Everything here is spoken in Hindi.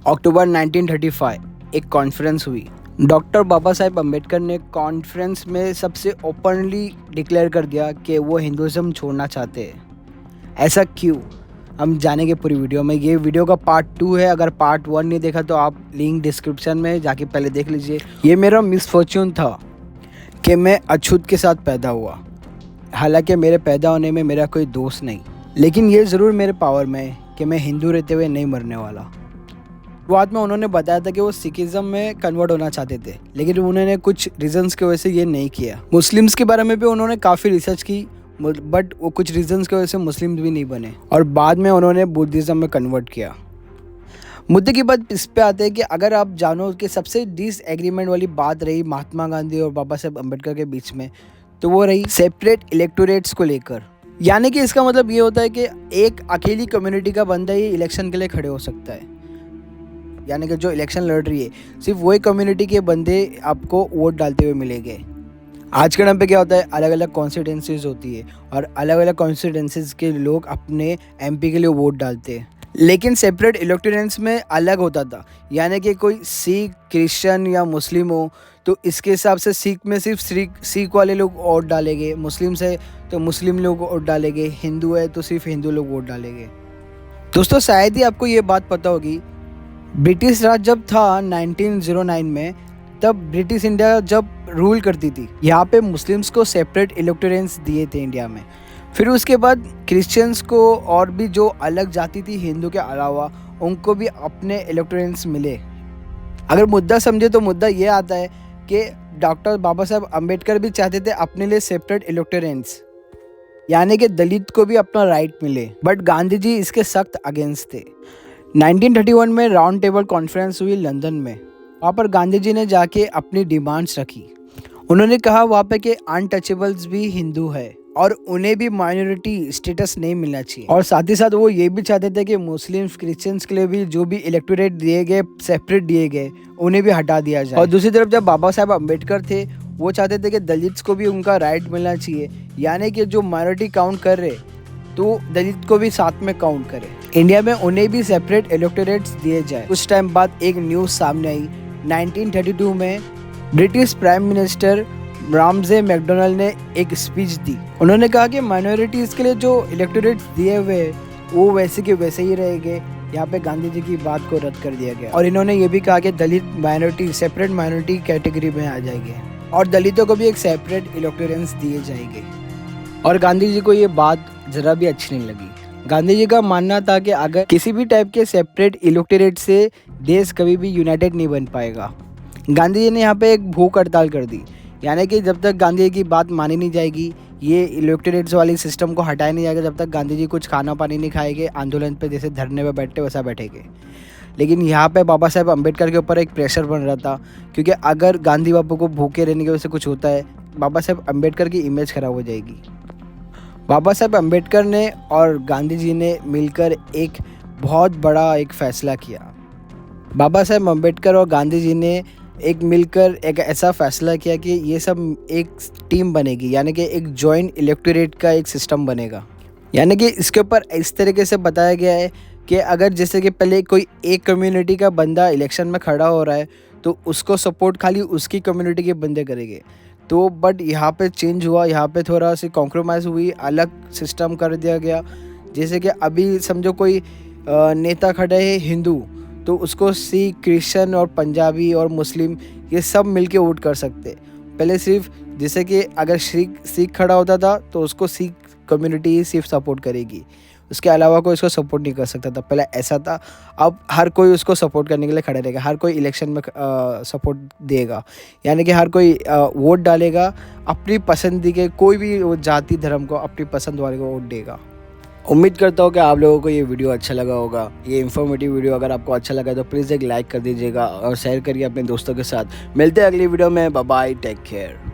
अक्टूबर 1935 एक कॉन्फ्रेंस हुई। डॉक्टर बाबा साहेब अम्बेडकर ने कॉन्फ्रेंस में सबसे ओपनली डिक्लेयर कर दिया कि वो हिंदुज़म छोड़ना चाहते हैं। ऐसा क्यों, हम जानेंगे पूरी वीडियो में। ये वीडियो का पार्ट 2 है। अगर पार्ट 1 नहीं देखा तो आप लिंक डिस्क्रिप्शन में जाके पहले देख लीजिए। ये मेरा मिसफॉर्च्यून था कि मैं अछूत के साथ पैदा हुआ। हालांकि मेरे पैदा होने में मेरा कोई दोस्त नहीं, लेकिन ये ज़रूर मेरे पावर में है कि मैं हिंदू रहते हुए नहीं मरने वाला। शुरुआत में उन्होंने बताया था कि वो सिखिज़म में कन्वर्ट होना चाहते थे, लेकिन उन्होंने कुछ रीजंस की वजह से ये नहीं किया। मुस्लिम्स के बारे में भी उन्होंने काफ़ी रिसर्च की, बट वो कुछ रीजंस की वजह से मुस्लिम भी नहीं बने और बाद में उन्होंने बुद्धिज़्म में कन्वर्ट किया। मुद्दे की बात इस पे आते हैं कि अगर आप जानो कि सबसे डिसएग्रीमेंट वाली बात रही महात्मा गांधी और बाबा साहेब अम्बेडकर के बीच में, तो वो रही सेपरेट इलेक्टोरेट्स को लेकर। यानी कि इसका मतलब ये होता है कि एक अकेली कम्युनिटी का बंदा ही इलेक्शन के लिए खड़े हो सकता है। यानी कि जो इलेक्शन लड़ रही है सिर्फ वही कम्युनिटी के बंदे आपको वोट डालते हुए मिलेंगे। आज के टाइम पे क्या होता है, अलग अलग कॉन्स्टिट्यूंसीज होती है और अलग अलग कॉन्स्टिट्यूंसीज के लोग अपने एमपी के लिए वोट डालते हैं, लेकिन सेपरेट इलेक्टोरेट्स में अलग होता था। यानी कि कोई सिख, क्रिश्चियन या मुस्लिम हो तो इसके हिसाब से सिख में सिर्फ सिख वाले लोग वोट डालेंगे, मुस्लिम से तो मुस्लिम लोग वोट डालेंगे, हिंदू है तो सिर्फ हिंदू लोग वोट डालेंगे। दोस्तों, शायद ही आपको ये बात पता होगी, ब्रिटिश राज जब था 1909 में, तब ब्रिटिश इंडिया जब रूल करती थी, यहाँ पे मुस्लिम्स को सेपरेट इलेक्टोरेट्स दिए थे इंडिया में। फिर उसके बाद क्रिश्चियंस को और भी जो अलग जाति थी हिंदू के अलावा, उनको भी अपने इलेक्टोरेट्स मिले। अगर मुद्दा समझे तो मुद्दा ये आता है कि डॉक्टर बाबा साहेब अम्बेडकर भी चाहते थे अपने लिए सेपरेट इलेक्टोरेट्स, यानी कि दलित को भी अपना राइट मिले, बट गांधी जी इसके सख्त अगेंस्ट थे। 1931 में राउंड टेबल कॉन्फ्रेंस हुई लंदन में। वहाँ पर गांधी जी ने जाके अपनी डिमांड्स रखी। उन्होंने कहा वहाँ पे कि अनटचेबल्स भी हिंदू है और उन्हें भी माइनॉरिटी स्टेटस नहीं मिलना चाहिए, और साथ ही साथ वो ये भी चाहते थे कि मुस्लिम्स, क्रिश्चियंस के लिए भी जो भी इलेक्टोरेट दिए गए, सेपरेट दिए गए, उन्हें भी हटा दिया जाए। और दूसरी तरफ जब बाबा साहेब अम्बेडकर थे, वो चाहते थे कि दलित्स को भी उनका राइट मिलना चाहिए, यानी कि जो माइनॉरिटी काउंट कर रहे तो दलित को भी साथ में काउंट करे। इंडिया में उन्हें भी सेपरेट इलेक्टोरेट्स दिए जाए। कुछ टाइम बाद एक न्यूज़ सामने आई। 1932 में British prime minister Ramsay McDonald ने एक स्पीच दी। उन्होंने कहा कि माइनॉरिटीज़ के लिए जो इलेक्टोरेट्स दिए हुए वो वैसे के वैसे ही रहेंगे। यहाँ पे गांधी जी की बात को रद्द कर दिया गया और इन्होंने ये भी कहा कि दलित माइनॉरिटी सेपरेट माइनॉरिटी कैटेगरी में आ जाएंगे और दलितों को भी एक सेपरेट इलेक्टोरेट्स दिए जाएंगे। और गांधी जी को ये बात ज़रा भी अच्छी नहीं लगी। गांधी जी का मानना था कि अगर किसी भी टाइप के सेपरेट इलेक्टोरेट से देश कभी भी यूनाइटेड नहीं बन पाएगा। गांधी जी ने यहाँ पे एक भूख हड़ताल कर दी, यानी कि जब तक गांधी जी की बात मानी नहीं जाएगी, ये इलेक्टोरेट्स वाली सिस्टम को हटाया नहीं जाएगा, जब तक गांधी जी कुछ खाना पानी नहीं खाएंगे, आंदोलन पे जैसे धरने पे बैठते वैसा बैठेंगे। लेकिन यहाँ पे बाबा साहेब अम्बेडकर के ऊपर एक प्रेशर बन रहा था, क्योंकि अगर गांधी बापू को भूखे रहने की वजह से कुछ होता है, बाबा साहेब अम्बेडकर की इमेज खराब हो जाएगी। बाबा साहेब अम्बेडकर ने और गांधी जी ने मिलकर एक बहुत बड़ा एक फ़ैसला किया। बाबा साहेब अम्बेडकर और गांधी जी ने एक मिलकर एक ऐसा फ़ैसला किया कि ये सब एक टीम बनेगी, यानी कि एक जॉइंट इलेक्टोरेट का एक सिस्टम बनेगा। यानी कि इसके ऊपर इस तरीके से बताया गया है कि अगर जैसे कि पहले कोई एक कम्युनिटी का बंदा इलेक्शन में खड़ा हो रहा है तो उसको सपोर्ट खाली उसकी कम्युनिटी के बंदे करेंगे। तो बट यहाँ पे चेंज हुआ, यहाँ पे थोड़ा सी कॉम्प्रोमाइज़ हुई, अलग सिस्टम कर दिया गया। जैसे कि अभी समझो कोई नेता खड़े है हिंदू, तो उसको सिख, क्रिश्चियन और पंजाबी और मुस्लिम ये सब मिलके वोट कर सकते। पहले सिर्फ जैसे कि अगर सिख खड़ा होता था तो उसको सिख कम्युनिटी ही सिर्फ सपोर्ट करेगी, उसके अलावा कोई उसको सपोर्ट नहीं कर सकता था। पहले ऐसा था, अब हर कोई उसको सपोर्ट करने के लिए खड़ा रहेगा, हर कोई इलेक्शन में सपोर्ट देगा, यानी कि हर कोई वोट डालेगा अपनी पसंद के, कोई भी वो जाति धर्म को अपनी पसंद वाले को वोट देगा। उम्मीद करता हूँ कि आप लोगों को ये वीडियो अच्छा लगा होगा। ये इन्फॉर्मेटिव वीडियो अगर आपको अच्छा लगा तो प्लीज़ एक लाइक कर दीजिएगा और शेयर करिए अपने दोस्तों के साथ। मिलते हैं अगली वीडियो में। Bye bye, take care.